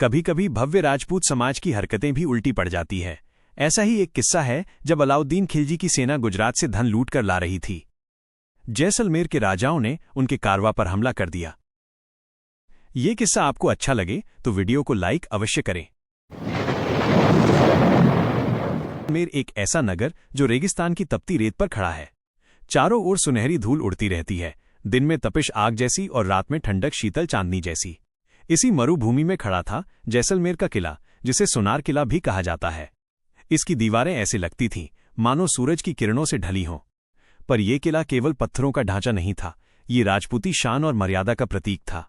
कभी कभी भव्य राजपूत समाज की हरकतें भी उल्टी पड़ जाती है। ऐसा ही एक किस्सा है जब अलाउद्दीन खिलजी की सेना गुजरात से धन लूट कर ला रही थी। जैसलमेर के राजाओं ने उनके कारवा पर हमला कर दिया। ये किस्सा आपको अच्छा लगे तो वीडियो को लाइक अवश्य करें। जैसलमेर एक ऐसा नगर जो रेगिस्तान की तपती रेत पर खड़ा है। चारों ओर सुनहरी धूल उड़ती रहती है, दिन में तपिश आग जैसी और रात में ठंडक शीतल चांदनी जैसी। इसी मरुभूमि में खड़ा था जैसलमेर का किला, जिसे सोनार किला भी कहा जाता है। इसकी दीवारें ऐसे लगती थीं मानो सूरज की किरणों से ढली हों। पर यह किला केवल पत्थरों का ढांचा नहीं था, ये राजपूती शान और मर्यादा का प्रतीक था।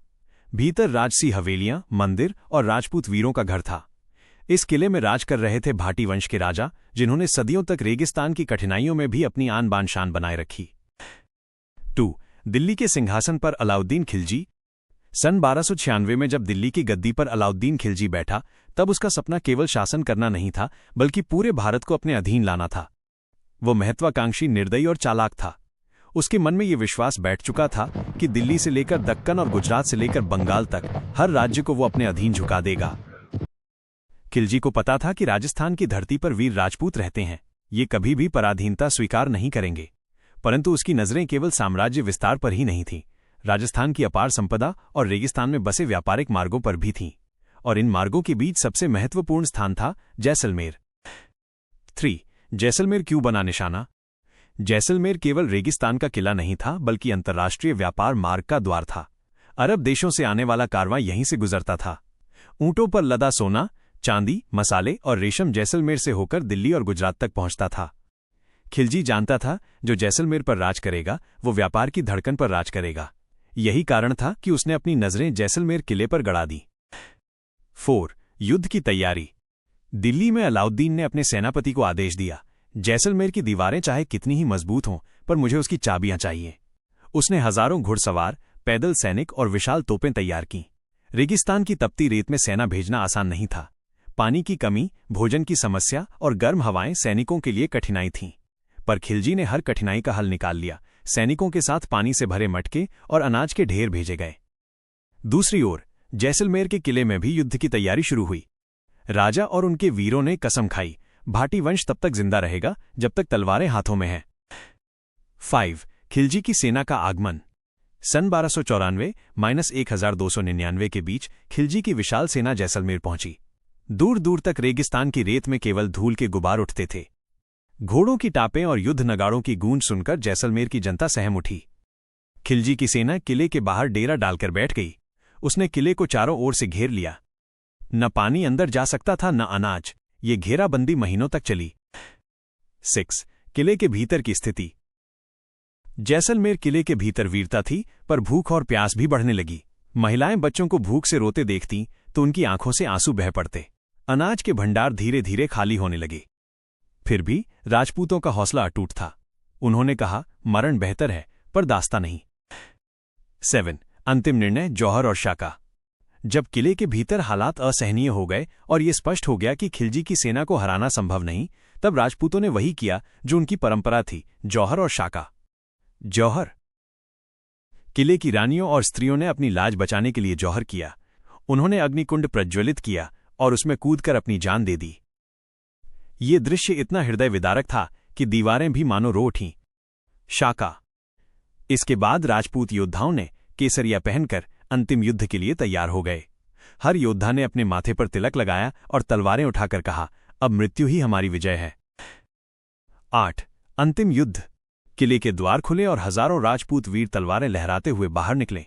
भीतर राजसी हवेलियां, मंदिर और राजपूत वीरों का घर था। इस किले में राज कर रहे थे भाटी वंश के राजा, जिन्होंने सदियों तक रेगिस्तान की कठिनाइयों में भी अपनी आन बान शान बनाए रखी। 2. दिल्ली के सिंहासन पर अलाउद्दीन खिलजी। सन 1296 में जब दिल्ली की गद्दी पर अलाउद्दीन खिलजी बैठा, तब उसका सपना केवल शासन करना नहीं था, बल्कि पूरे भारत को अपने अधीन लाना था। वो महत्वाकांक्षी, निर्दयी और चालाक था। उसके मन में ये विश्वास बैठ चुका था कि दिल्ली से लेकर दक्कन और गुजरात से लेकर बंगाल तक हर राज्य को वो अपने अधीन झुका देगा। खिलजी को पता था कि राजस्थान की धरती पर वीर राजपूत रहते हैं, ये कभी भी पराधीनता स्वीकार नहीं करेंगे। परंतु उसकी नजरें केवल साम्राज्य विस्तार पर ही नहीं थीं, राजस्थान की अपार संपदा और रेगिस्तान में बसे व्यापारिक मार्गों पर भी थीं। और इन मार्गों के बीच सबसे महत्वपूर्ण स्थान था जैसलमेर। 3. जैसलमेर क्यों बना निशाना? जैसलमेर केवल रेगिस्तान का किला नहीं था, बल्कि अंतर्राष्ट्रीय व्यापार मार्ग का द्वार था। अरब देशों से आने वाला कारवां यहीं से गुजरता था। ऊंटों पर लदा सोना, चांदी, मसाले और रेशम जैसलमेर से होकर दिल्ली और गुजरात तक पहुंचता था। खिलजी जानता था, जो जैसलमेर पर राज करेगा वो व्यापार की धड़कन पर राज करेगा। यही कारण था कि उसने अपनी नजरें जैसलमेर किले पर गड़ा दी। 4. युद्ध की तैयारी। दिल्ली में अलाउद्दीन ने अपने सेनापति को आदेश दिया, जैसलमेर की दीवारें चाहे कितनी ही मजबूत हों, पर मुझे उसकी चाबियां चाहिए। उसने हजारों घुड़सवार, पैदल सैनिक और विशाल तोपें तैयार कीं। रेगिस्तान की तपती रेत में सेना भेजना आसान नहीं था। पानी की कमी, भोजन की समस्या और गर्म हवाएं सैनिकों के लिए कठिनाई थीं। पर खिलजी ने हर कठिनाई का हल निकाल लिया। सैनिकों के साथ पानी से भरे मटके और अनाज के ढेर भेजे गए। दूसरी ओर जैसलमेर के किले में भी युद्ध की तैयारी शुरू हुई। राजा और उनके वीरों ने कसम खाई, भाटी वंश तब तक जिंदा रहेगा जब तक तलवारें हाथों में हैं। 5. खिलजी की सेना का आगमन। सन 1294-1299 के बीच खिलजी की विशाल सेना जैसलमेर पहुंची। दूर दूर तक रेगिस्तान की रेत में केवल धूल के गुबार उठते थे। घोड़ों की टापें और युद्ध नगाड़ों की गूंज सुनकर जैसलमेर की जनता सहम उठी। खिलजी की सेना किले के बाहर डेरा डालकर बैठ गई। उसने किले को चारों ओर से घेर लिया। न पानी अंदर जा सकता था, न अनाज। ये घेराबंदी महीनों तक चली। 6. किले के भीतर की स्थिति। जैसलमेर किले के भीतर वीरता थी, पर भूख और प्यास भी बढ़ने लगी। महिलाएं बच्चों को भूख से रोते देखतीं तो उनकी आंखों से आंसू बह पड़ते। अनाज के भंडार धीरे धीरे खाली होने लगे। फिर भी राजपूतों का हौसला अटूट था। उन्होंने कहा, मरण बेहतर है, पर दास्ता नहीं। 7. अंतिम निर्णय, जौहर और शाका। जब किले के भीतर हालात असहनीय हो गए और ये स्पष्ट हो गया कि खिलजी की सेना को हराना संभव नहीं, तब राजपूतों ने वही किया जो उनकी परंपरा थी, जौहर और शाका। जौहर। किले की रानियों और स्त्रियों ने अपनी लाज बचाने के लिए जौहर किया। उन्होंने अग्निकुंड प्रज्वलित किया और उसमें कूदकर अपनी जान दे दी। ये दृश्य इतना हृदय विदारक था कि दीवारें भी मानो रो उठीं। शाका। इसके बाद राजपूत योद्धाओं ने केसरिया पहनकर अंतिम युद्ध के लिए तैयार हो गए। हर योद्धा ने अपने माथे पर तिलक लगाया और तलवारें उठाकर कहा, अब मृत्यु ही हमारी विजय है। 8. अंतिम युद्ध। किले के द्वार खुले और हजारों राजपूत वीर तलवारें लहराते हुए बाहर निकले।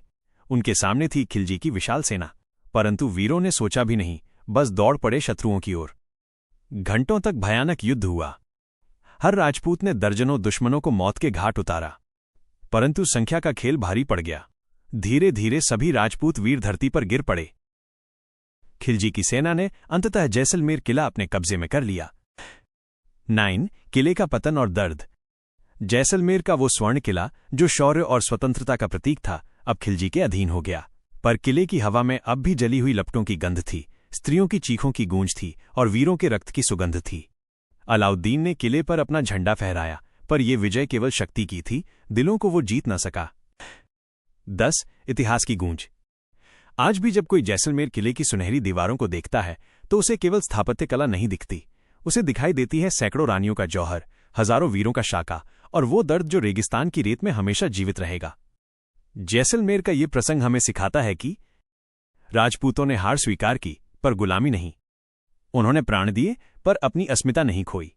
उनके सामने थी खिलजी की विशाल सेना, परंतु वीरों ने सोचा भी नहीं, बस दौड़ पड़े शत्रुओं की ओर। घंटों तक भयानक युद्ध हुआ। हर राजपूत ने दर्जनों दुश्मनों को मौत के घाट उतारा, परंतु संख्या का खेल भारी पड़ गया। धीरे धीरे सभी राजपूत वीर धरती पर गिर पड़े। खिलजी की सेना ने अंततः जैसलमेर किला अपने कब्जे में कर लिया। 9. किले का पतन और दर्द। जैसलमेर का वो स्वर्ण किला जो शौर्य और स्वतंत्रता का प्रतीक था, अब खिलजी के अधीन हो गया। पर किले की हवा में अब भी जली हुई लपटों की गंध थी, स्त्रियों की चीखों की गूंज थी और वीरों के रक्त की सुगंध थी। अलाउद्दीन ने किले पर अपना झंडा फहराया, पर यह विजय केवल शक्ति की थी, दिलों को वो जीत न सका। 10. इतिहास की गूंज। आज भी जब कोई जैसलमेर किले की सुनहरी दीवारों को देखता है तो उसे केवल स्थापत्य कला नहीं दिखती, उसे दिखाई देती है सैकड़ों रानियों का जौहर, हजारों वीरों का शाका और वो दर्द जो रेगिस्तान की रेत में हमेशा जीवित रहेगा। जैसलमेर का ये प्रसंग हमें सिखाता है कि राजपूतों ने हार स्वीकार की पर गुलामी नहीं। उन्होंने प्राण दिए पर अपनी अस्मिता नहीं खोई।